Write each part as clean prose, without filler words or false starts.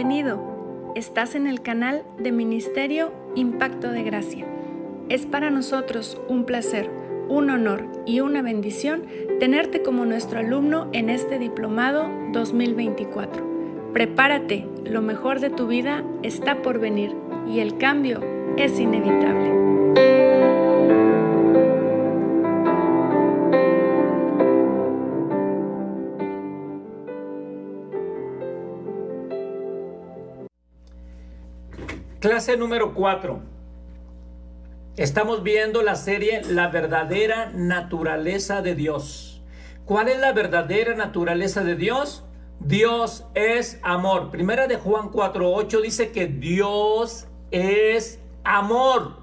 Bienvenido. Estás en el canal de Ministerio Impacto de Gracia. Es para nosotros un placer, un honor y una bendición tenerte como nuestro alumno en este diplomado 2024. Prepárate, lo mejor de tu vida está por venir y el cambio es inevitable. Clase número 4. Estamos viendo la serie La verdadera naturaleza de Dios. ¿Cuál es la verdadera naturaleza de Dios? Dios es amor. Primera de Juan 4:8 dice que Dios es amor.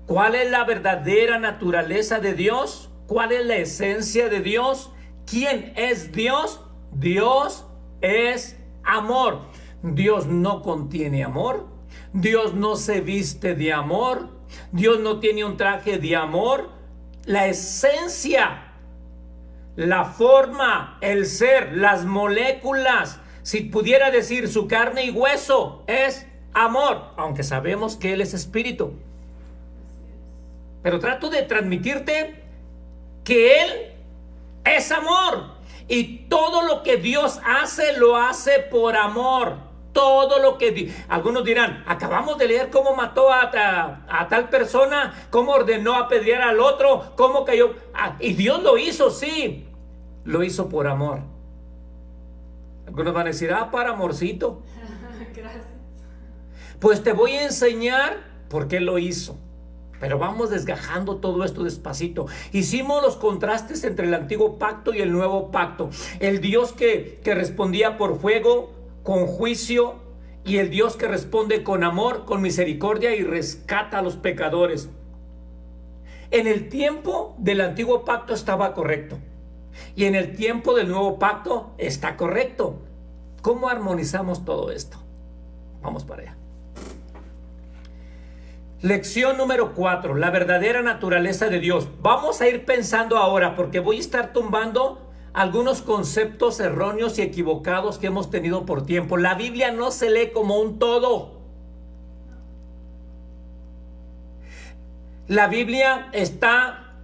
¿Cuál es la verdadera naturaleza de Dios? ¿Cuál es la esencia de Dios? ¿Quién es Dios? Dios es amor. Dios no contiene amor. Dios no se viste de amor. Dios no tiene un traje de amor. La esencia, la forma, el ser, las moléculas, si pudiera decir su carne y hueso, es amor, aunque sabemos que Él es espíritu. Pero trato de transmitirte que Él es amor. Y todo lo que Dios hace, lo hace por amor. Todo lo que... Algunos dirán, acabamos de leer cómo mató a tal persona, cómo ordenó apedrear al otro, cómo cayó... y Dios lo hizo, sí. Lo hizo por amor. Algunos van a decir, para amorcito. Gracias. Pues te voy a enseñar por qué lo hizo. Pero vamos desgajando todo esto despacito. Hicimos los contrastes entre el antiguo pacto y el nuevo pacto. El Dios que respondía por fuego, con juicio, y el Dios que responde con amor, con misericordia y rescata a los pecadores. En el tiempo del antiguo pacto estaba correcto, y en el tiempo del nuevo pacto está correcto. ¿Cómo armonizamos todo esto? Vamos para allá. Lección número 4, la verdadera naturaleza de Dios. Vamos a ir pensando ahora, porque voy a estar tumbando algunos conceptos erróneos y equivocados que hemos tenido por tiempo. La Biblia no se lee como un todo. La Biblia está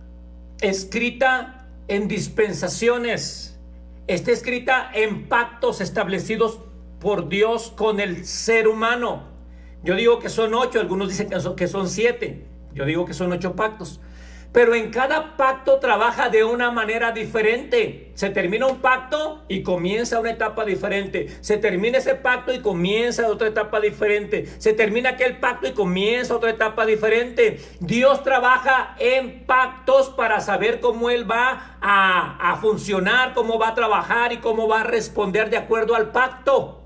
escrita en dispensaciones. Está escrita en pactos establecidos por Dios con el ser humano. Yo digo que son 8, algunos dicen que son 7. Yo digo que son 8 pactos. Pero en cada pacto trabaja de una manera diferente. Se termina un pacto y comienza una etapa diferente. Se termina ese pacto y comienza otra etapa diferente. Se termina aquel pacto y comienza otra etapa diferente. Dios trabaja en pactos para saber cómo Él va a funcionar, cómo va a trabajar y cómo va a responder de acuerdo al pacto.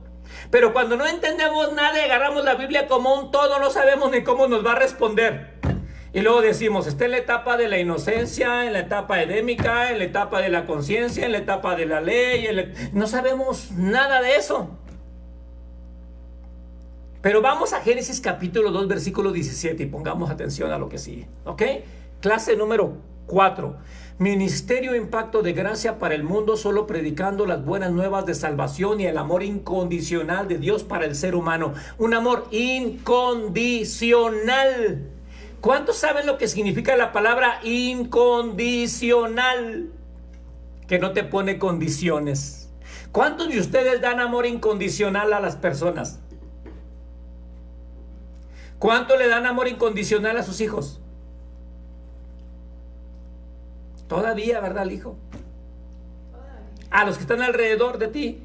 Pero cuando no entendemos nada y agarramos la Biblia como un todo, no sabemos ni cómo nos va a responder. Y luego decimos, está en la etapa de la inocencia, en la etapa edémica, en la etapa de la conciencia, en la etapa de la ley. No sabemos nada de eso. Pero vamos a Génesis capítulo 2, versículo 17 y pongamos atención a lo que sigue. ¿Ok? Clase número 4. Ministerio Impacto de Gracia para el mundo, solo predicando las buenas nuevas de salvación y el amor incondicional de Dios para el ser humano. Un amor incondicional. ¿Cuántos saben lo que significa la palabra incondicional? Que no te pone condiciones. ¿Cuántos de ustedes dan amor incondicional a las personas? ¿Cuánto le dan amor incondicional a sus hijos? Todavía, ¿verdad, el hijo? Todavía. A los que están alrededor de ti.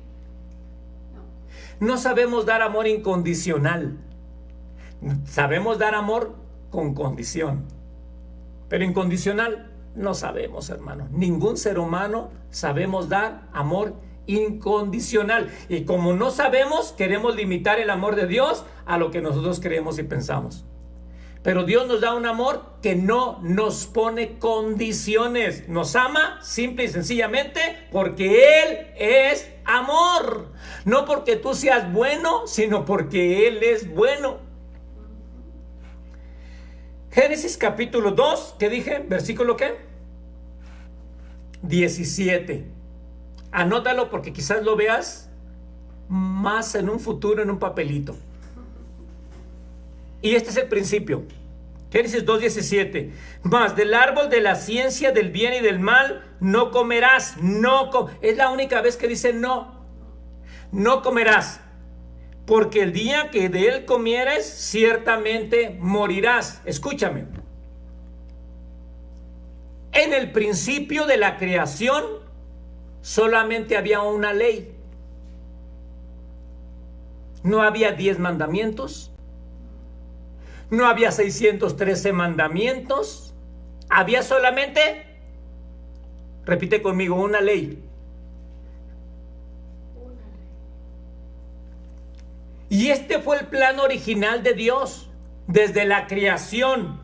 No sabemos dar amor incondicional. Sabemos dar amor con condición, pero incondicional no sabemos, hermano. Ningún ser humano sabemos dar amor incondicional, y como no sabemos, queremos limitar el amor de Dios a lo que nosotros creemos y pensamos. Pero Dios nos da un amor que no nos pone condiciones. Nos ama simple y sencillamente porque Él es amor. No porque tú seas bueno, sino porque Él es bueno. Génesis capítulo 2, ¿qué dije? ¿Versículo qué? 17. Anótalo porque quizás lo veas más en un futuro en un papelito. Y este es el principio. Génesis 2:17. Mas del árbol de la ciencia del bien y del mal no comerás. Es la única vez que dice no. No comerás. Porque el día que de él comieres, ciertamente morirás. Escúchame. En el principio de la creación, solamente había una ley. No había 10 mandamientos. No había 613 mandamientos. Había solamente, repite conmigo, una ley. Y este fue el plan original de Dios desde la creación.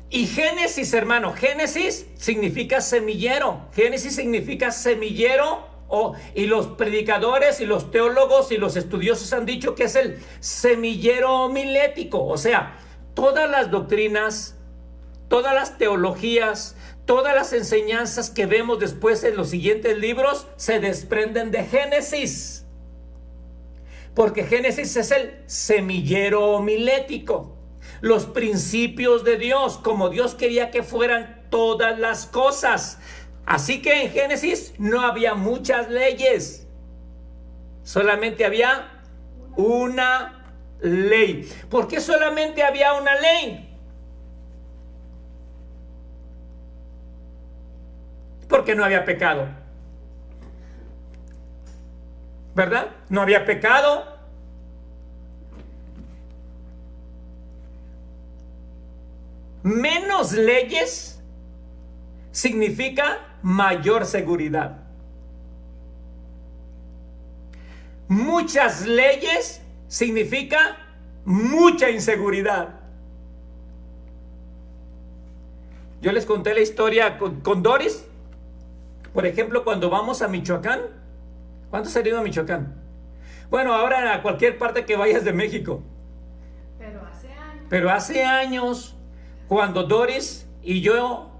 Y Génesis, hermano, Génesis significa semillero. Génesis significa semillero. Y los predicadores y los teólogos y los estudiosos han dicho que es el semillero homilético. O sea, todas las doctrinas, todas las teologías, todas las enseñanzas que vemos después en los siguientes libros se desprenden de Génesis. Porque Génesis es el semillero homilético. Los principios de Dios, como Dios quería que fueran todas las cosas. Así que en Génesis no había muchas leyes, solamente había una ley. ¿Por qué solamente había una ley? Porque no había pecado, ¿verdad? No había pecado. Menos leyes significa mayor seguridad. Muchas leyes significa mucha inseguridad. Yo les conté la historia con Doris. Por ejemplo, cuando vamos a Michoacán. ¿Cuántos han ido a Michoacán? Bueno, ahora a cualquier parte que vayas de México. Pero hace años, cuando Doris y yo,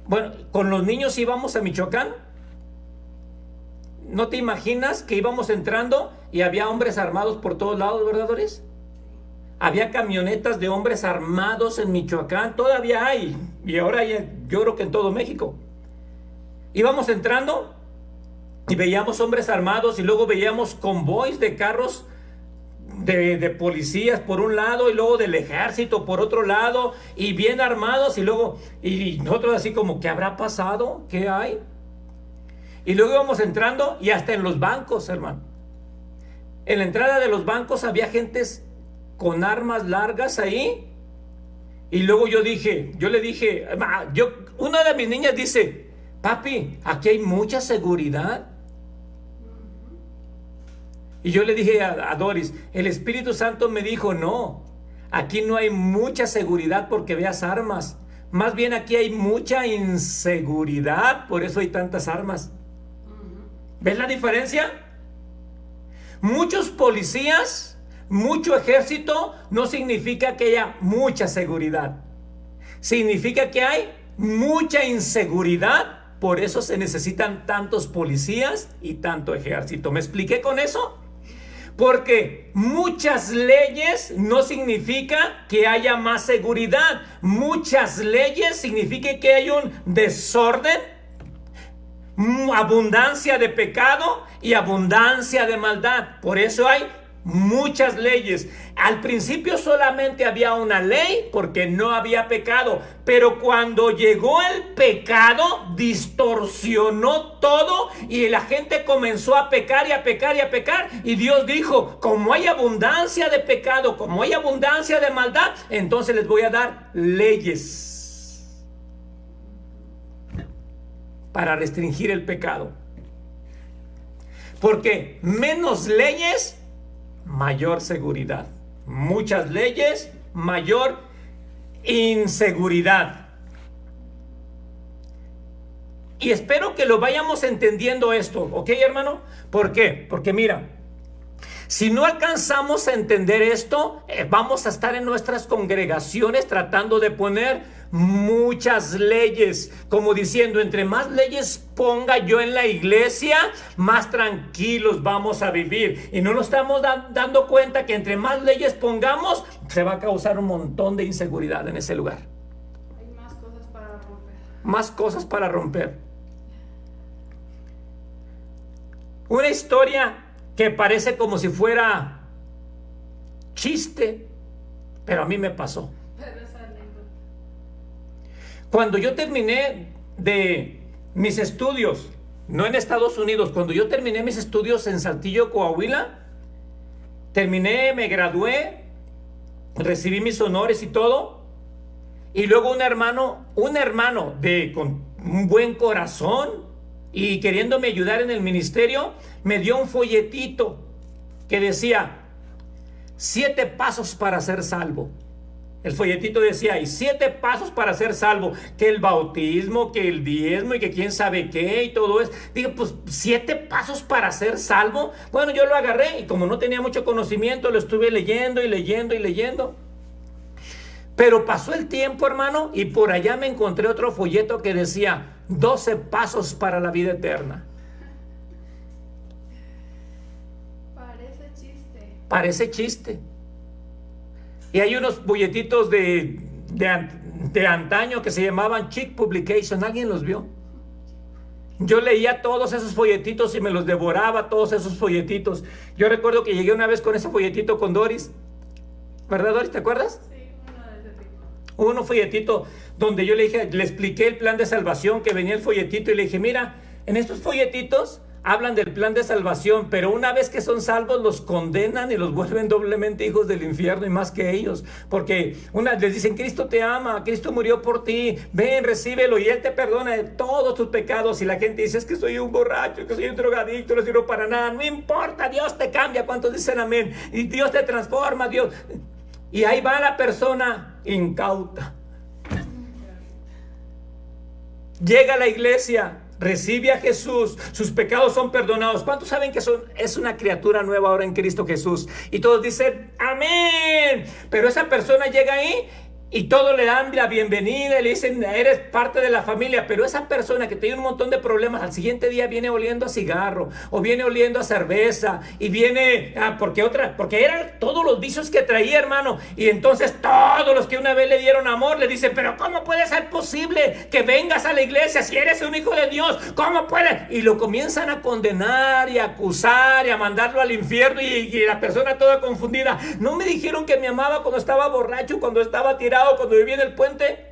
bueno, con los niños íbamos a Michoacán. ¿No te imaginas que íbamos entrando y había hombres armados por todos lados, verdad, Doris? Había camionetas de hombres armados en Michoacán, todavía hay, y ahora hay, yo creo que en todo México. Íbamos entrando y veíamos hombres armados y luego veíamos convoys de carros de policías por un lado y luego del ejército por otro lado y bien armados y nosotros así como, ¿qué habrá pasado? ¿Qué hay? Y luego íbamos entrando y hasta en los bancos, hermano. En la entrada de los bancos había gentes con armas largas ahí. Y luego yo le dije, una de mis niñas dice, papi, aquí hay mucha seguridad. Y yo le dije a Doris, el Espíritu Santo me dijo, no, aquí no hay mucha seguridad porque veas armas. Más bien aquí hay mucha inseguridad, por eso hay tantas armas. ¿Ves la diferencia? Muchos policías, mucho ejército, no significa que haya mucha seguridad. Significa que hay mucha inseguridad, por eso se necesitan tantos policías y tanto ejército. ¿Me expliqué con eso? Porque muchas leyes no significa que haya más seguridad. Muchas leyes significa que hay un desorden, abundancia de pecado y abundancia de maldad. Por eso hay muchas leyes. Al principio solamente había una ley porque no había pecado, pero cuando llegó el pecado distorsionó todo y la gente comenzó a pecar y a pecar y a pecar, y Dios dijo, como hay abundancia de pecado, como hay abundancia de maldad, entonces les voy a dar leyes para restringir el pecado. Porque menos leyes, mayor seguridad. Muchas leyes, mayor inseguridad. Y espero que lo vayamos entendiendo esto, ¿ok, hermano? ¿Por qué? Porque mira, si no alcanzamos a entender esto, vamos a estar en nuestras congregaciones tratando de poner muchas leyes, como diciendo, entre más leyes ponga yo en la iglesia, más tranquilos vamos a vivir. Y no nos estamos dando cuenta que entre más leyes pongamos, se va a causar un montón de inseguridad en ese lugar. Hay más cosas para romper. Más cosas para romper. Una historia que parece como si fuera chiste, pero a mí me pasó. Cuando yo terminé de mis estudios, no en Estados Unidos, cuando yo terminé mis estudios en Saltillo, Coahuila, terminé, me gradué, recibí mis honores y todo, y luego un hermano con un buen corazón y queriéndome ayudar en el ministerio, me dio un folletito que decía 7 pasos para ser salvo. El folletito decía, y 7 pasos para ser salvo, que el bautismo, que el diezmo y que quién sabe qué y todo eso. Dije, pues 7 pasos para ser salvo. Bueno, yo lo agarré y como no tenía mucho conocimiento, lo estuve leyendo y leyendo y leyendo. Pero pasó el tiempo, hermano, y por allá me encontré otro folleto que decía 12 pasos para la vida eterna. Parece chiste. Y hay unos folletitos de antaño que se llamaban Chick Publication. ¿Alguien los vio? Yo leía todos esos folletitos y me los devoraba, todos esos folletitos. Yo recuerdo que llegué una vez con ese folletito con Doris. ¿Verdad, Doris? ¿Te acuerdas? Sí, uno de ese tipo. Hubo un folletito donde yo le expliqué el plan de salvación, que venía el folletito, y le dije, mira, en estos folletitos hablan del plan de salvación, pero una vez que son salvos los condenan y los vuelven doblemente hijos del infierno y más que ellos, porque les dicen, Cristo te ama, Cristo murió por ti, ven, recíbelo y Él te perdona de todos tus pecados. Y la gente dice, es que soy un borracho, que soy un drogadicto, no sirvo para nada. No importa, Dios te cambia. ¿Cuántos dicen amén? Y Dios te transforma, Dios. Y ahí va la persona incauta. Llega a la iglesia, recibe a Jesús, sus pecados son perdonados. ¿Cuántos saben que es una criatura nueva ahora en Cristo Jesús? Y todos dicen, amén. Pero esa persona llega ahí y todos le dan la bienvenida y le dicen, eres parte de la familia. Pero esa persona que tiene un montón de problemas, al siguiente día viene oliendo a cigarro o viene oliendo a cerveza y viene porque eran todos los vicios que traía, hermano. Y entonces todos los que una vez le dieron amor le dicen, pero ¿cómo puede ser posible que vengas a la iglesia si eres un hijo de Dios? ¿Cómo puede? Y lo comienzan a condenar y a acusar y a mandarlo al infierno, y la persona toda confundida. ¿No me dijeron que me amaba cuando estaba borracho, cuando estaba tirado, cuando vivía en el puente?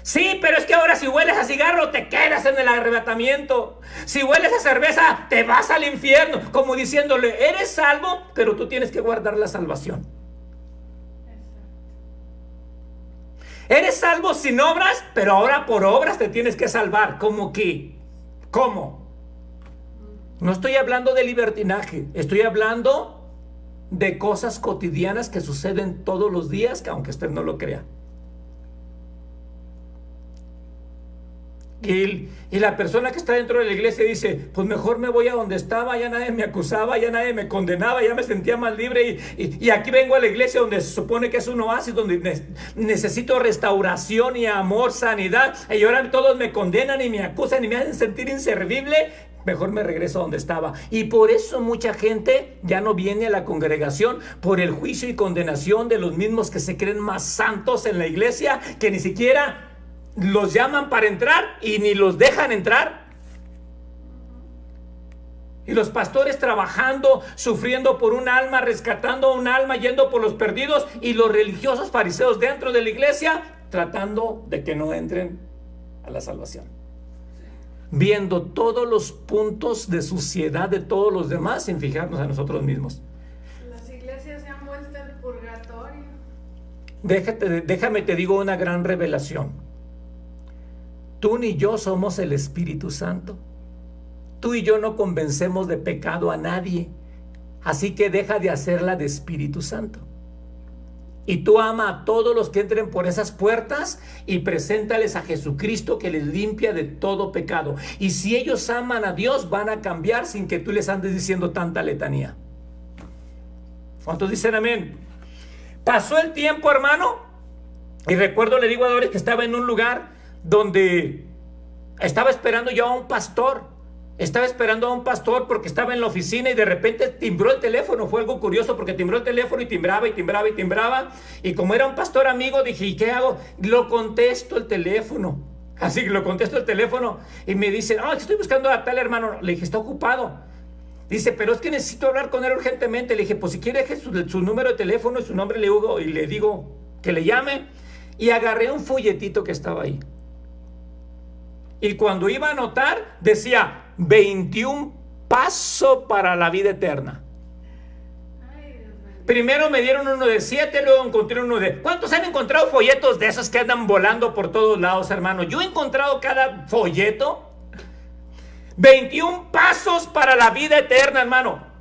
Sí, pero es que ahora si hueles a cigarro te quedas en el arrebatamiento. Si hueles a cerveza te vas al infierno. Como diciéndole, eres salvo, pero tú tienes que guardar la salvación. Eres salvo sin obras, pero ahora por obras te tienes que salvar. ¿Cómo qué? ¿Cómo? No estoy hablando de libertinaje, estoy hablando de cosas cotidianas que suceden todos los días, que aunque usted no lo crea. Y la persona que está dentro de la iglesia dice, pues mejor me voy a donde estaba, ya nadie me acusaba, ya nadie me condenaba, ya me sentía más libre, y aquí vengo a la iglesia donde se supone que es un oasis, donde necesito restauración y amor, sanidad, y ahora todos me condenan y me acusan y me hacen sentir inservible. Mejor me regreso a donde estaba. Y por eso mucha gente ya no viene a la congregación, por el juicio y condenación de los mismos que se creen más santos en la iglesia, que ni siquiera los llaman para entrar y ni los dejan entrar. Y los pastores trabajando, sufriendo por un alma, rescatando un alma, yendo por los perdidos, y los religiosos fariseos dentro de la iglesia tratando de que no entren a la salvación, viendo todos los puntos de suciedad de todos los demás sin fijarnos a nosotros mismos. Las iglesias se han vuelto el purgatorio. Déjame te digo una gran revelación. Tú ni yo somos el Espíritu Santo. Tú y yo no convencemos de pecado a nadie. Así que deja de hacerla de Espíritu Santo. Y tú ama a todos los que entren por esas puertas y preséntales a Jesucristo, que les limpia de todo pecado. Y si ellos aman a Dios, van a cambiar sin que tú les andes diciendo tanta letanía. ¿Cuántos dicen amén? Pasó el tiempo, hermano, Y recuerdo, le digo a Doris que estaba en un lugar donde estaba esperando yo a un pastor. Estaba esperando a un pastor porque estaba en la oficina y de repente timbró el teléfono. Fue algo curioso porque timbró el teléfono y timbraba y timbraba y timbraba. Y como era un pastor amigo, dije, ¿y qué hago? Lo contesto el teléfono. Así que lo contesto el teléfono y me dice, estoy buscando a tal hermano. Le dije, está ocupado. Dice, pero es que necesito hablar con él urgentemente. Le dije, pues si quiere deje su número de teléfono y su nombre, le digo que le llame. Y agarré un folletito que estaba ahí. Y cuando iba a anotar, decía 21 pasos para la vida eterna. Primero me dieron uno de 7, luego encontré uno de... ¿Cuántos han encontrado folletos de esos que andan volando por todos lados, hermano? Yo he encontrado cada folleto. 21 pasos para la vida eterna, hermano.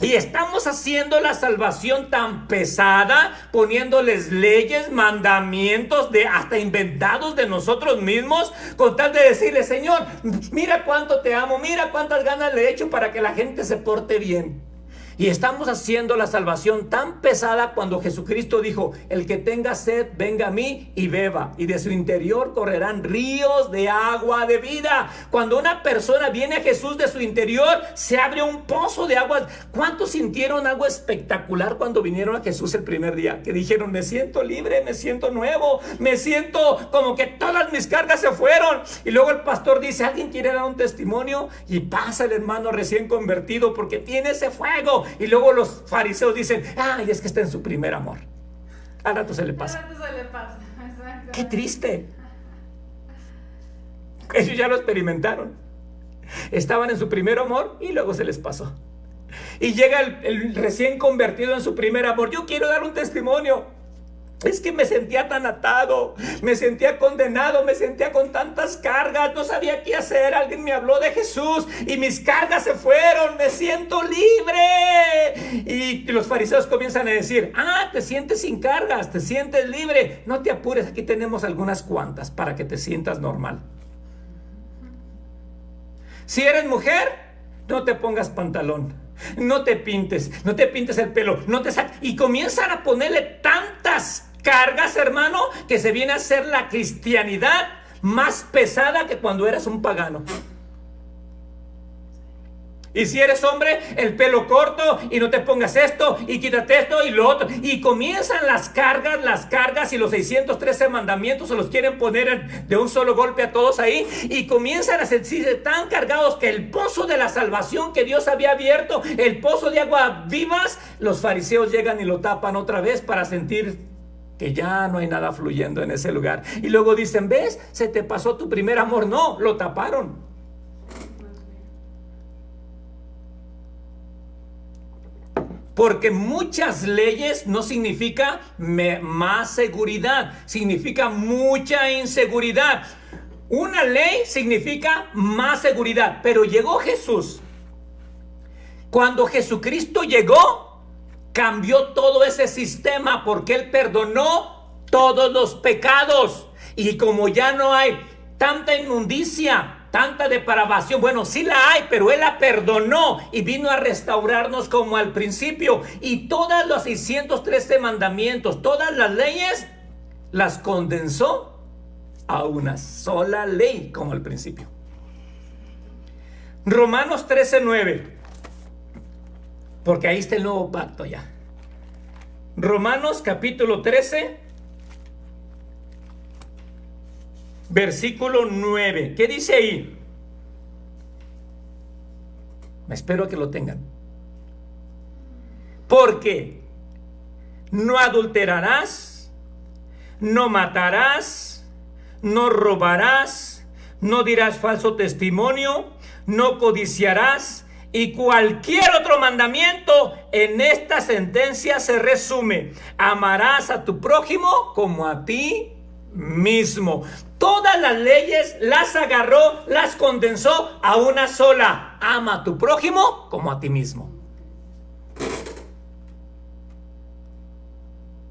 Y estamos haciendo la salvación tan pesada, poniéndoles leyes, mandamientos, hasta inventados de nosotros mismos, con tal de decirle, Señor, mira cuánto te amo, mira cuántas ganas le he hecho para que la gente se porte bien. Y estamos haciendo la salvación tan pesada cuando Jesucristo dijo, el que tenga sed, venga a mí y beba, y de su interior correrán ríos de agua de vida. Cuando una persona viene a Jesús, de su interior se abre un pozo de agua. ¿Cuántos sintieron algo espectacular cuando vinieron a Jesús el primer día? Que dijeron, me siento libre, me siento nuevo, me siento como que todas mis cargas se fueron. Y luego el pastor dice, ¿alguien quiere dar un testimonio? Y pasa el hermano recién convertido porque tiene ese fuego. Y luego los fariseos dicen, es que está en su primer amor. Al rato se le pasa. Qué triste. Ellos ya lo experimentaron. Estaban en su primer amor y luego se les pasó. Y llega el recién convertido en su primer amor. Yo quiero dar un testimonio. Es que me sentía tan atado, me sentía condenado, me sentía con tantas cargas, no sabía qué hacer. Alguien me habló de Jesús y mis cargas se fueron, me siento libre. Y los fariseos comienzan a decir, te sientes sin cargas, te sientes libre. No te apures, aquí tenemos algunas cuantas para que te sientas normal. Si eres mujer, no te pongas pantalón. No te pintes el pelo, y comienzan a ponerle tantas cargas, hermano, que se viene a hacer la cristianidad más pesada que cuando eras un pagano. Y si eres hombre, el pelo corto, y no te pongas esto, y quítate esto y lo otro. Y comienzan las cargas, y los 613 mandamientos se los quieren poner de un solo golpe a todos ahí. Y comienzan a sentirse tan cargados que el pozo de la salvación que Dios había abierto, el pozo de agua vivas, los fariseos llegan y lo tapan otra vez para sentir que ya no hay nada fluyendo en ese lugar. Y luego dicen, ¿ves? Se te pasó tu primer amor. No, lo taparon. Porque muchas leyes no significa más seguridad, significa mucha inseguridad. Una ley significa más seguridad, pero llegó Jesús. Cuando Jesucristo llegó, cambió todo ese sistema porque Él perdonó todos los pecados. Y como ya no hay tanta inmundicia, tanta depravación, bueno, sí la hay, pero Él la perdonó y vino a restaurarnos como al principio. Y todos los 613 mandamientos, todas las leyes, las condensó a una sola ley como al principio. Romanos 13:9, porque ahí está el nuevo pacto ya. Romanos capítulo 13, versículo 9. ¿Qué dice ahí? Espero que lo tengan. Porque no adulterarás, no matarás, no robarás, no dirás falso testimonio, no codiciarás, y cualquier otro mandamiento en esta sentencia se resume: amarás a tu prójimo como a ti mismo. Todas las leyes las agarró, las condensó a una sola: ama a tu prójimo como a ti mismo.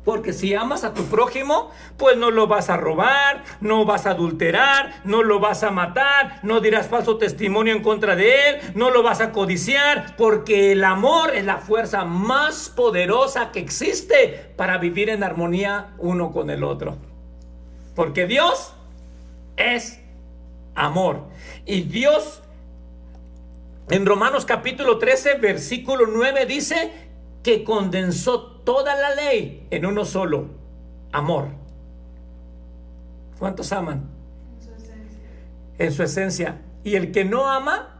Porque si amas a tu prójimo, pues no lo vas a robar, no vas a adulterar, no lo vas a matar, no dirás falso testimonio en contra de él, no lo vas a codiciar, porque el amor es la fuerza más poderosa que existe para vivir en armonía uno con el otro. Porque Dios es amor. Y Dios, en Romanos capítulo 13, versículo 9, dice que condensó toda la ley en uno solo: amor. ¿Cuántos aman? En su esencia. En su esencia. Y el que no ama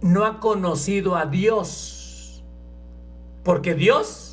no ha conocido a Dios, porque Dios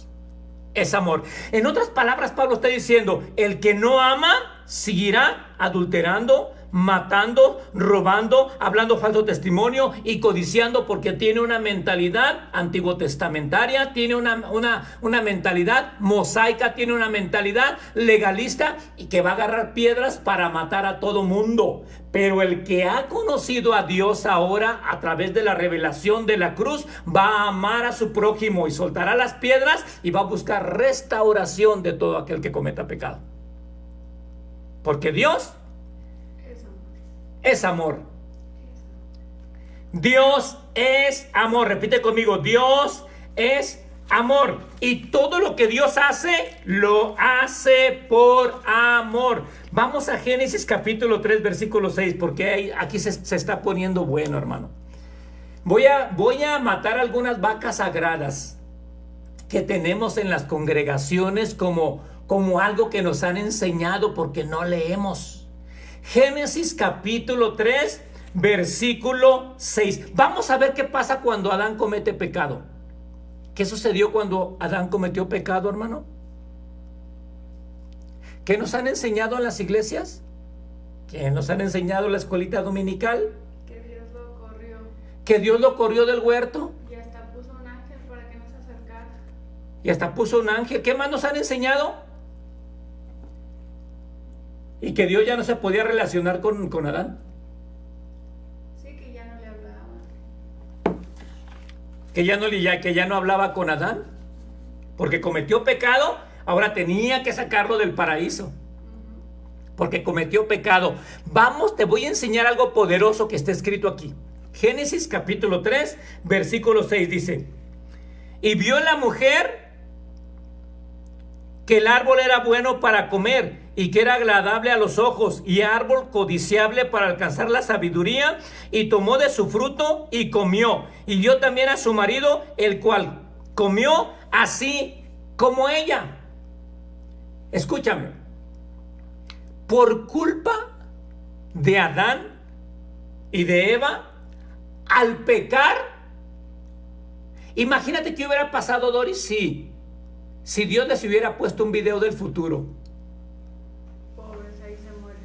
es amor. En otras palabras, Pablo está diciendo: el que no ama seguirá adulterando, matando, robando, hablando falso testimonio y codiciando, porque tiene una mentalidad antiguo testamentaria, tiene una mentalidad mosaica, tiene una mentalidad legalista y que va a agarrar piedras para matar a todo mundo. Pero el que ha conocido a Dios ahora a través de la revelación de la cruz va a amar a su prójimo y soltará las piedras y va a buscar restauración de todo aquel que cometa pecado. Porque Dios es amor. Dios es amor. Repite conmigo: Dios es amor. Y todo lo que Dios hace, lo hace por amor. Vamos a Génesis capítulo 3, versículo 6, porque aquí se está poniendo bueno, hermano. Voy a matar algunas vacas sagradas que tenemos en las congregaciones como algo que nos han enseñado porque no leemos. Génesis capítulo 3, versículo 6. Vamos a ver qué pasa cuando Adán comete pecado. ¿Qué sucedió cuando Adán cometió pecado, hermano? ¿Qué nos han enseñado en las iglesias? ¿Qué nos han enseñado en la escuelita dominical? Que Dios lo corrió. Que Dios lo corrió del huerto. Y hasta puso un ángel para que no se acercara. Y hasta puso un ángel. ¿Qué más nos han enseñado? Y que Dios ya no se podía relacionar con Adán. Sí, que ya no le hablaba. Que ya no hablaba con Adán. Porque cometió pecado, ahora tenía que sacarlo del paraíso. Porque cometió pecado. Vamos, te voy a enseñar algo poderoso que está escrito aquí. Génesis capítulo 3, versículo 6 dice: y vio la mujer que el árbol era bueno para comer y que era agradable a los ojos y árbol codiciable para alcanzar la sabiduría, y tomó de su fruto y comió, y dio también a su marido, el cual comió así como ella. Escúchame, por culpa de Adán y de Eva, al pecar, imagínate qué hubiera pasado, Doris, si Dios les hubiera puesto un video del futuro. Pobres, ahí se muere.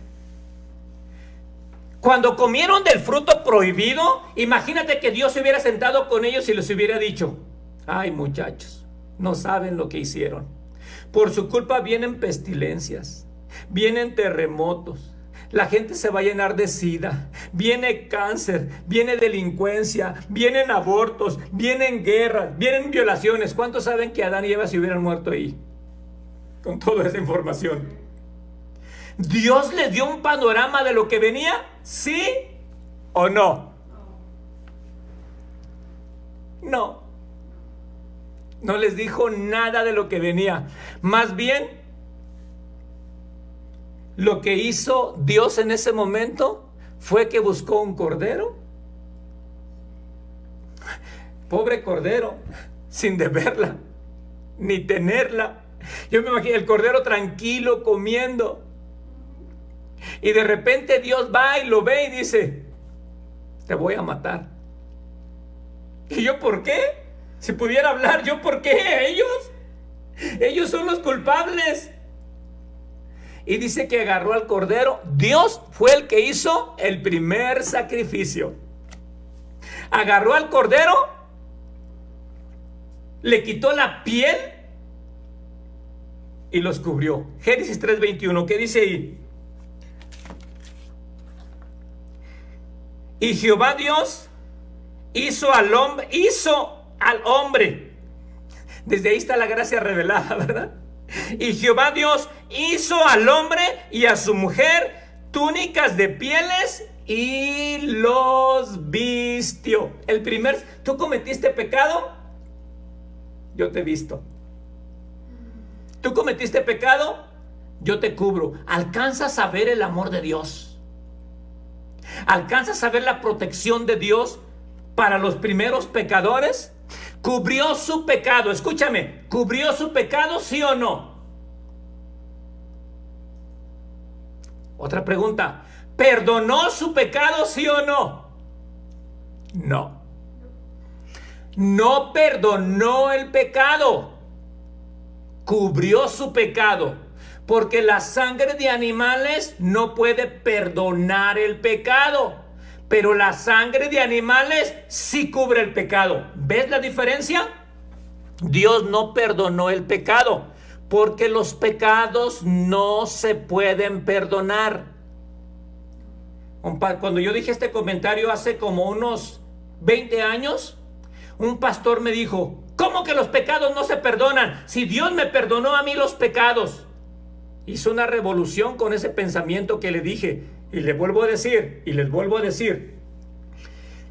Cuando comieron del fruto prohibido, imagínate que Dios se hubiera sentado con ellos y les hubiera dicho: ay, muchachos, no saben lo que hicieron. Por su culpa vienen pestilencias, vienen terremotos, la gente se va a llenar de sida, viene cáncer, viene delincuencia, vienen abortos, vienen guerras, vienen violaciones. ¿Cuántos saben que Adán y Eva se hubieran muerto ahí? Con toda esa información. ¿Dios les dio un panorama de lo que venía? ¿Sí o no? No. No les dijo nada de lo que venía. Más bien, lo que hizo Dios en ese momento fue que buscó un cordero. Pobre cordero, sin deberla, ni tenerla. Yo me imagino el cordero tranquilo comiendo. Y de repente Dios va y lo ve y dice: te voy a matar. ¿Y yo por qué? Si pudiera hablar, ¿yo por qué? Ellos son los culpables. Y dice que agarró al cordero. Dios fue el que hizo el primer sacrificio. Agarró al cordero, le quitó la piel y los cubrió. Génesis 3:21, ¿qué dice ahí? Y Jehová Dios hizo al hombre. Desde ahí está la gracia revelada, ¿verdad? Y Jehová Dios hizo al hombre y a su mujer túnicas de pieles y los vistió. ¿Tú cometiste pecado? Yo te he visto. ¿Tú cometiste pecado? yo te cubro. ¿Alcanzas a ver el amor de Dios? ¿Alcanzas a ver la protección de Dios para los primeros pecadores? Cubrió su pecado, escúchame, ¿cubrió su pecado, sí o no? Otra pregunta, ¿perdonó su pecado, sí o no? No. No perdonó el pecado, cubrió su pecado, porque la sangre de animales no puede perdonar el pecado, pero la sangre de animales sí cubre el pecado. ¿Ves la diferencia? Dios no perdonó el pecado, porque los pecados no se pueden perdonar. Cuando yo dije este comentario hace como unos 20 años, un pastor me dijo, ¿cómo que los pecados no se perdonan? Si Dios me perdonó a mí los pecados. Hizo una revolución con ese pensamiento que le dije, y le vuelvo a decir, y les vuelvo a decir,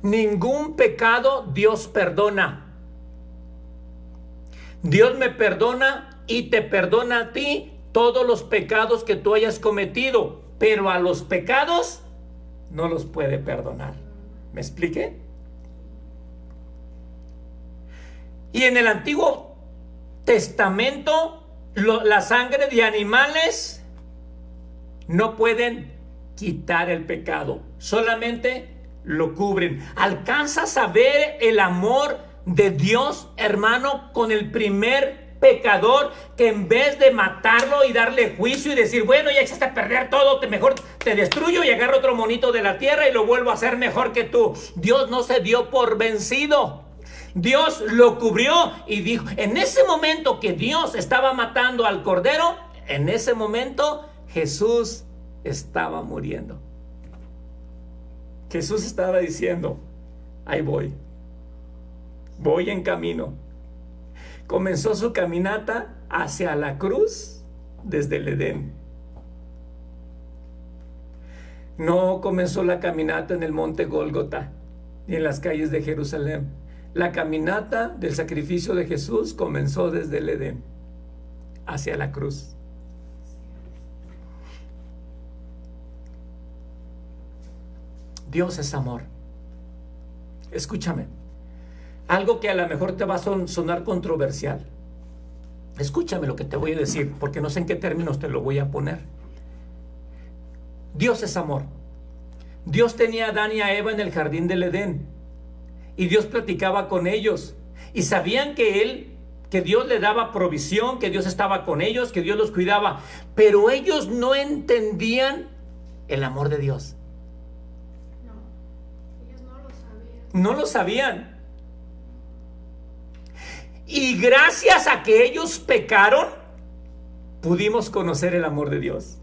ningún pecado Dios perdona. Dios me perdona y te perdona a ti todos los pecados que tú hayas cometido, pero a los pecados no los puede perdonar. ¿Me expliqué? Y en el Antiguo Testamento, la sangre de animales no pueden quitar el pecado, solamente lo cubren. ¿Alcanzas a ver el amor de Dios, hermano, con el primer pecador, que en vez de matarlo y darle juicio y decir, bueno, ya echaste a perder todo, mejor te destruyo y agarro otro monito de la tierra y lo vuelvo a hacer mejor que tú? Dios no se dio por vencido. Dios lo cubrió y dijo, en ese momento que Dios estaba matando al cordero, en ese momento Jesús estaba muriendo. Jesús estaba diciendo, ahí voy en camino. Comenzó su caminata hacia la cruz desde el Edén. No comenzó la caminata en el monte Gólgota ni en las calles de Jerusalén. La caminata del sacrificio de Jesús comenzó desde el Edén hacia la cruz. Dios es amor. Escúchame. Algo que a lo mejor te va a sonar controversial. Escúchame lo que te voy a decir, porque no sé en qué términos te lo voy a poner. Dios es amor. Dios tenía a Adán y a Eva en el jardín del Edén. Y Dios platicaba con ellos. Y sabían que Dios le daba provisión, que Dios estaba con ellos, que Dios los cuidaba. Pero ellos no entendían el amor de Dios. No, ellos no lo sabían. No lo sabían. Y gracias a que ellos pecaron, pudimos conocer el amor de Dios.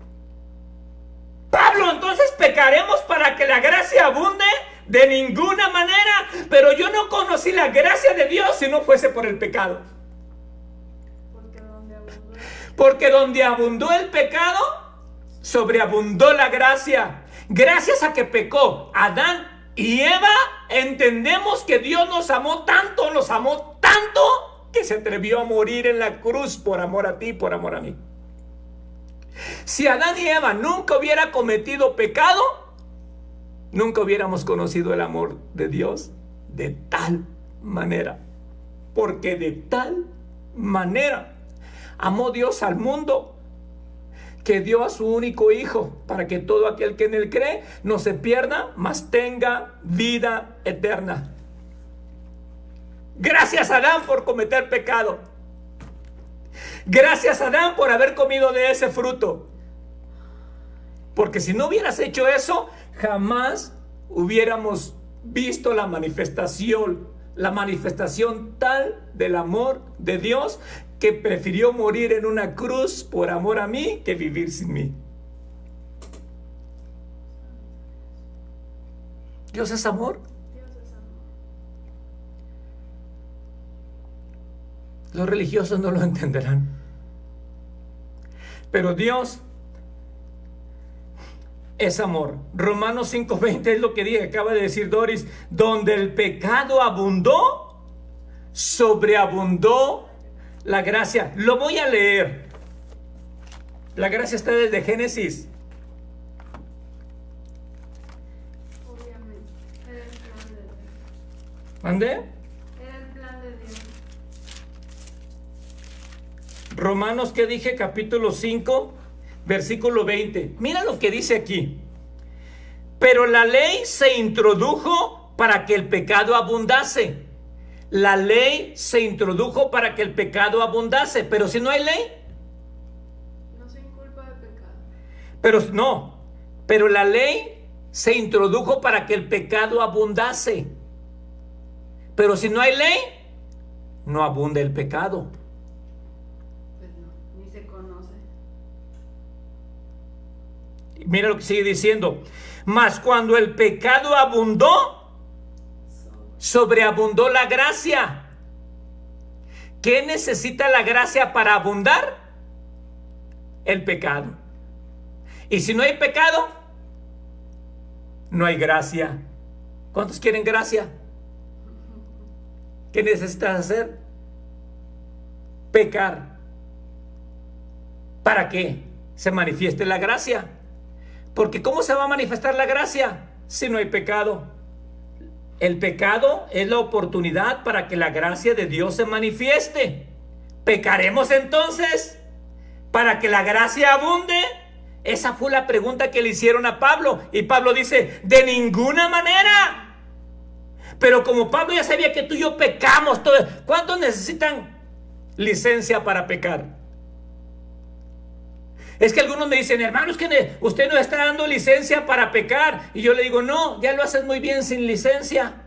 Pablo, entonces pecaremos para que la gracia abunde. De ninguna manera. Pero yo no conocí la gracia de Dios si no fuese por el pecado. Porque donde abundó el pecado, sobreabundó la gracia. Gracias a que pecó Adán y Eva, entendemos que Dios nos amó tanto, que se atrevió a morir en la cruz por amor a ti, por amor a mí. Si Adán y Eva nunca hubieran cometido pecado, nunca hubiéramos conocido el amor de Dios de tal manera. Porque de tal manera amó Dios al mundo, que dio a su único Hijo, para que todo aquel que en él cree no se pierda, mas tenga vida eterna. Gracias a Adán por cometer pecado. Gracias a Adán por haber comido de ese fruto. Porque si no hubieras hecho eso, jamás hubiéramos visto la manifestación tal del amor de Dios, que prefirió morir en una cruz por amor a mí que vivir sin mí. Dios es amor. Los religiosos no lo entenderán, pero Dios es amor. Romanos 5:20 es lo que acaba de decir Doris. Donde el pecado abundó, sobreabundó la gracia. Lo voy a leer. La gracia está desde Génesis. Obviamente, era el plan de Dios. ¿Mande? Era el plan de Dios. Romanos, ¿qué dije? Capítulo 5, versículo 20. Mira lo que dice aquí. Pero la ley se introdujo para que el pecado abundase. La ley se introdujo para que el pecado abundase. Pero si no hay ley. No se inculpa de pecado. Pero la ley se introdujo para que el pecado abundase. Pero si no hay ley, no abunda el pecado. Pues no, ni se conoce. Mira lo que sigue diciendo. Mas cuando el pecado abundó, sobreabundó la gracia. ¿Qué necesita la gracia para abundar? El pecado. Y si no hay pecado, no hay gracia. ¿Cuántos quieren gracia? ¿Qué necesitas hacer? Pecar. ¿Para qué se manifieste la gracia? Porque ¿cómo se va a manifestar la gracia si no hay pecado? El pecado es la oportunidad para que la gracia de Dios se manifieste. ¿Pecaremos entonces para que la gracia abunde? Esa fue la pregunta que le hicieron a Pablo. Y Pablo dice, de ninguna manera. Pero como Pablo ya sabía que tú y yo pecamos, ¿cuántos necesitan licencia para pecar? Es que algunos me dicen, hermano, es que usted nos está dando licencia para pecar. Y yo le digo, no, ya lo haces muy bien sin licencia.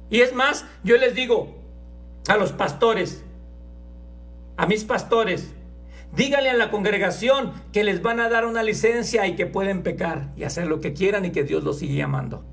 Y es más, yo les digo a los pastores, a mis pastores, díganle a la congregación que les van a dar una licencia y que pueden pecar y hacer lo que quieran y que Dios los sigue amando.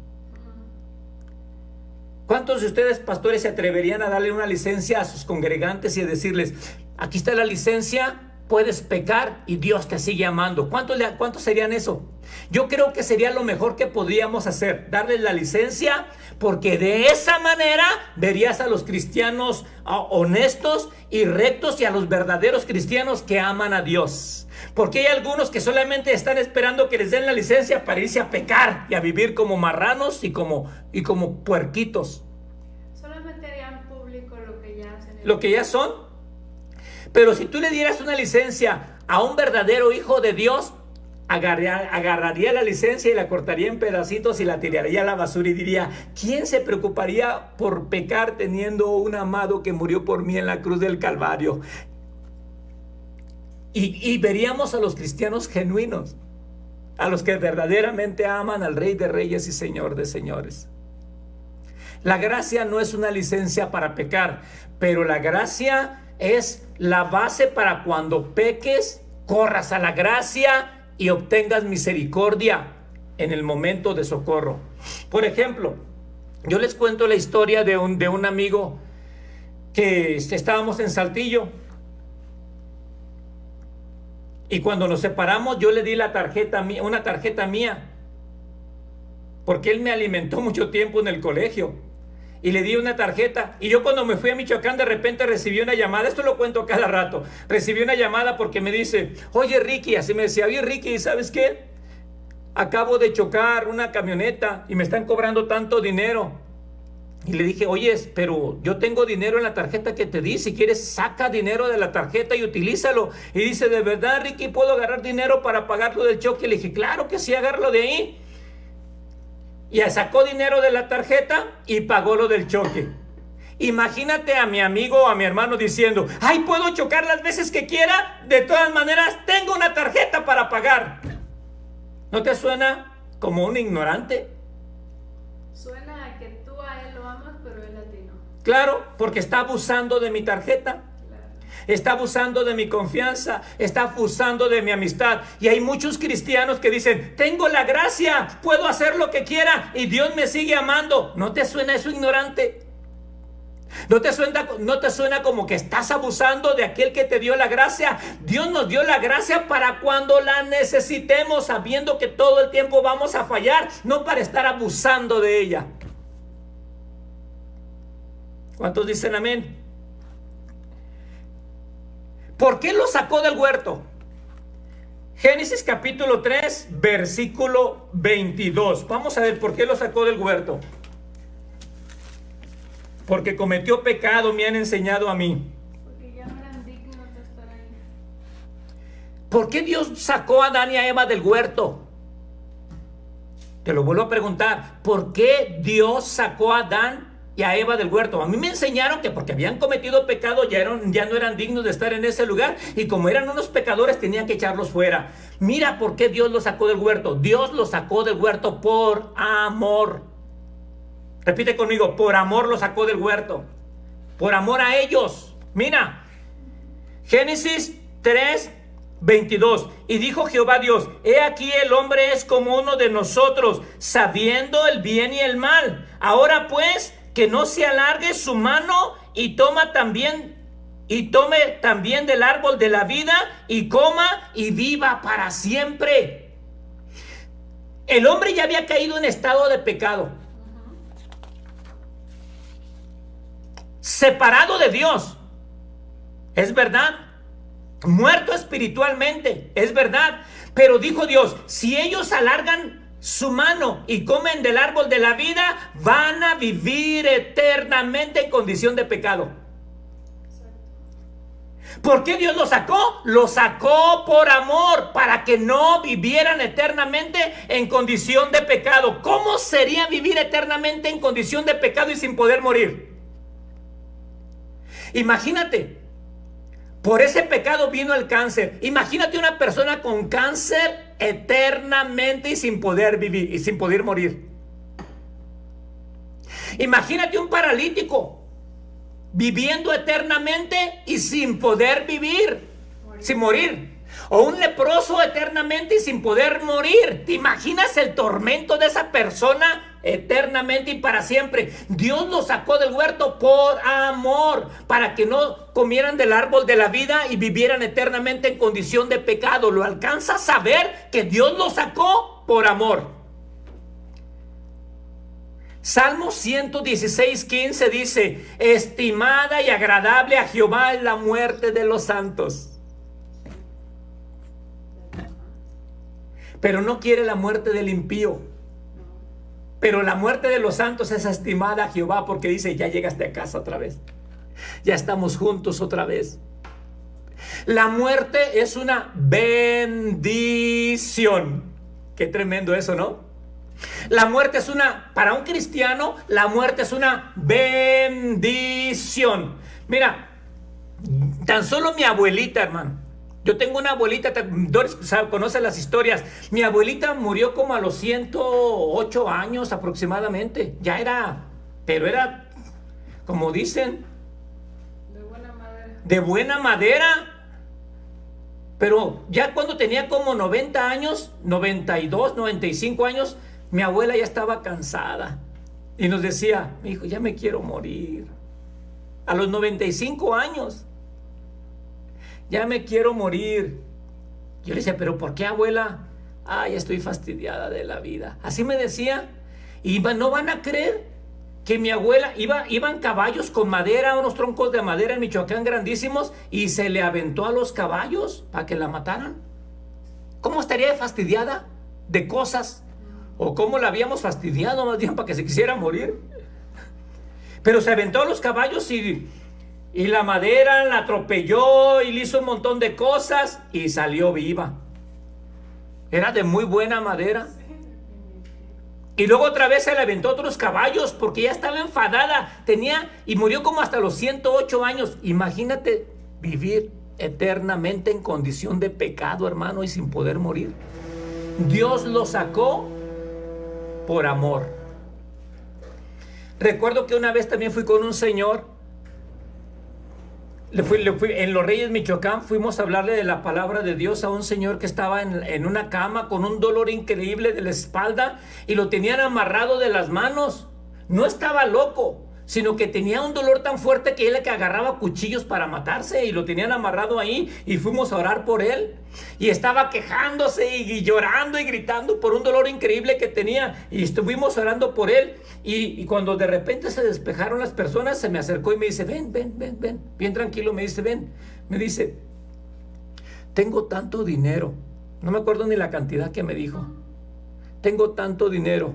¿Cuántos de ustedes, pastores, se atreverían a darle una licencia a sus congregantes y a decirles, aquí está la licencia, puedes pecar y Dios te sigue amando? ¿Cuántos serían eso? Yo creo que sería lo mejor que podríamos hacer, darles la licencia, porque de esa manera verías a los cristianos honestos y rectos y a los verdaderos cristianos que aman a Dios. Porque hay algunos que solamente están esperando que les den la licencia para irse a pecar y a vivir como marranos y como puerquitos. Solamente harían público lo que ya hacen. Lo que ya son. Pero si tú le dieras una licencia a un verdadero hijo de Dios, agarraría la licencia y la cortaría en pedacitos y la tiraría a la basura y diría, ¿quién se preocuparía por pecar teniendo un amado que murió por mí en la cruz del Calvario? Y veríamos a los cristianos genuinos, a los que verdaderamente aman al Rey de Reyes y Señor de Señores. La gracia no es una licencia para pecar, pero la gracia es la base para cuando peques, corras a la gracia y obtengas misericordia en el momento de socorro. Por ejemplo, yo les cuento la historia de un amigo que estábamos en Saltillo. Y cuando nos separamos, yo le di una tarjeta mía, porque él me alimentó mucho tiempo en el colegio. Y le di una tarjeta. Y yo cuando me fui a Michoacán, de repente recibí una llamada. Esto lo cuento cada rato. Recibí una llamada porque me dice, oye Ricky, así me decía, oye Ricky, ¿sabes qué? Acabo de chocar una camioneta y me están cobrando tanto dinero. Y le dije, oye, pero yo tengo dinero en la tarjeta que te di. Si quieres, saca dinero de la tarjeta y utilízalo. Y dice, ¿de verdad, Ricky, puedo agarrar dinero para pagar lo del choque? Le dije, claro que sí, agárralo de ahí. Y sacó dinero de la tarjeta y pagó lo del choque. Imagínate a mi amigo o a mi hermano diciendo, ay, puedo chocar las veces que quiera, de todas maneras tengo una tarjeta para pagar. ¿No te suena como un ignorante? Suena a que tú a él lo amas, pero él a ti no. Claro, porque está abusando de mi tarjeta. Está abusando de mi confianza, está abusando de mi amistad. Y hay muchos cristianos que dicen, tengo la gracia, puedo hacer lo que quiera y Dios me sigue amando. ¿No te suena eso, ignorante? ¿No te suena como que estás abusando de aquel que te dio la gracia? Dios nos dio la gracia para cuando la necesitemos, sabiendo que todo el tiempo vamos a fallar, no para estar abusando de ella. ¿Cuántos dicen amén? ¿Por qué lo sacó del huerto? Génesis capítulo 3, versículo 22. Vamos a ver por qué lo sacó del huerto. Porque cometió pecado, me han enseñado a mí. Porque ya no eran dignos de estar ahí. ¿Por qué Dios sacó a Adán y a Eva del huerto? Te lo vuelvo a preguntar. ¿Por qué Dios sacó a Adán y a Eva del huerto? A mí me enseñaron que porque habían cometido pecado ya no eran dignos de estar en ese lugar, y como eran unos pecadores tenían que echarlos fuera. Mira por qué Dios los sacó del huerto. Dios los sacó del huerto por amor. Repite conmigo: por amor los sacó del huerto. Por amor a ellos. Mira, Génesis 3, 22. Y dijo Jehová Dios: he aquí el hombre es como uno de nosotros, sabiendo el bien y el mal. Ahora pues, que no se alargue su mano y tome también del árbol de la vida y coma y viva para siempre. El hombre ya había caído en estado de pecado, separado de Dios, es verdad, muerto espiritualmente, es verdad, pero dijo Dios: si ellos alargan su mano y comen del árbol de la vida, van a vivir eternamente en condición de pecado. ¿Por qué Dios lo sacó? Lo sacó por amor, para que no vivieran eternamente en condición de pecado. ¿Cómo sería vivir eternamente en condición de pecado y sin poder morir? Imagínate, por ese pecado vino el cáncer. Imagínate una persona con cáncer eternamente y sin poder vivir y sin poder morir. Imagínate un paralítico viviendo eternamente y sin poder vivir, sin morir. O un leproso eternamente y sin poder morir. ¿Te imaginas el tormento de esa persona eternamente y para siempre? Dios los sacó del huerto por amor, para que no comieran del árbol de la vida y vivieran eternamente en condición de pecado. ¿Lo alcanzas a ver que Dios los sacó por amor? Salmo 116:15 dice: estimada y agradable a Jehová es la muerte de los santos. Pero no quiere la muerte del impío. Pero la muerte de los santos es estimada a Jehová, porque dice: ya llegaste a casa otra vez. Ya estamos juntos otra vez. La muerte es una bendición. Qué tremendo eso, ¿no? La muerte es para un cristiano, la muerte es una bendición. Mira, tan solo mi abuelita, hermano. Yo tengo una abuelita, Doris conoce las historias. Mi abuelita murió como a los 108 años aproximadamente. Ya pero era, como dicen, de buena madera. De buena madera. Pero ya cuando tenía como 90 años, 92, 95 años, mi abuela ya estaba cansada. Y nos decía: mi hijo, ya me quiero morir. A los 95 años. Ya me quiero morir. Yo le decía: ¿pero por qué, abuela? Ya estoy fastidiada de la vida. Así me decía. Y no van a creer que mi abuela iban caballos con madera, unos troncos de madera en Michoacán grandísimos, y se le aventó a los caballos para que la mataran. ¿Cómo estaría fastidiada de cosas? O cómo la habíamos fastidiado más bien para que se quisiera morir. Pero se aventó a los caballos y la madera la atropelló y le hizo un montón de cosas y salió viva. Era de muy buena madera. Y luego otra vez se le aventó otros caballos porque ya estaba enfadada. Y murió como hasta los 108 años. Imagínate vivir eternamente en condición de pecado, hermano, y sin poder morir. Dios lo sacó por amor. Recuerdo que una vez también fui con un señor. En Los Reyes, Michoacán, fuimos a hablarle de la palabra de Dios a un señor que estaba en una cama con un dolor increíble de la espalda y lo tenían amarrado de las manos. No estaba loco, sino que tenía un dolor tan fuerte que él agarraba cuchillos para matarse y lo tenían amarrado ahí, y fuimos a orar por él y estaba quejándose y llorando y gritando por un dolor increíble que tenía, y estuvimos orando por él, y cuando de repente se despejaron las personas, se me acercó y me dice: ven, bien tranquilo, me dice: ven, me dice, tengo tanto dinero. No me acuerdo ni la cantidad que me dijo. Tengo tanto dinero,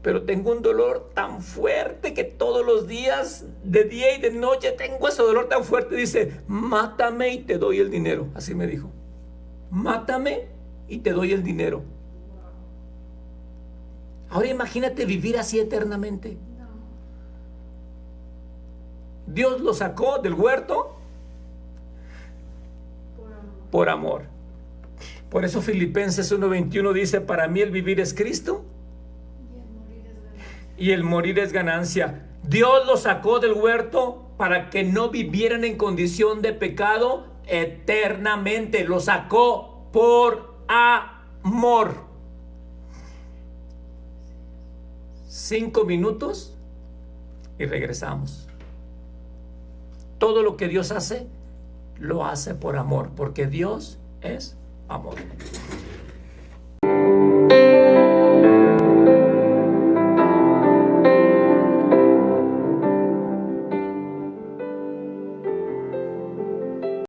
pero tengo un dolor tan fuerte que todos los días, de día y de noche, tengo ese dolor tan fuerte. Dice, mátame y te doy el dinero. Así me dijo. Mátame y te doy el dinero. Ahora imagínate vivir así eternamente. Dios lo sacó del huerto por amor. Por eso Filipenses 1:21 dice, para mí el vivir es Cristo y el morir es ganancia. Dios lo sacó del huerto para que no vivieran en condición de pecado eternamente. Lo sacó por amor. 5 minutos y regresamos. Todo lo que Dios hace, lo hace por amor, porque Dios es amor.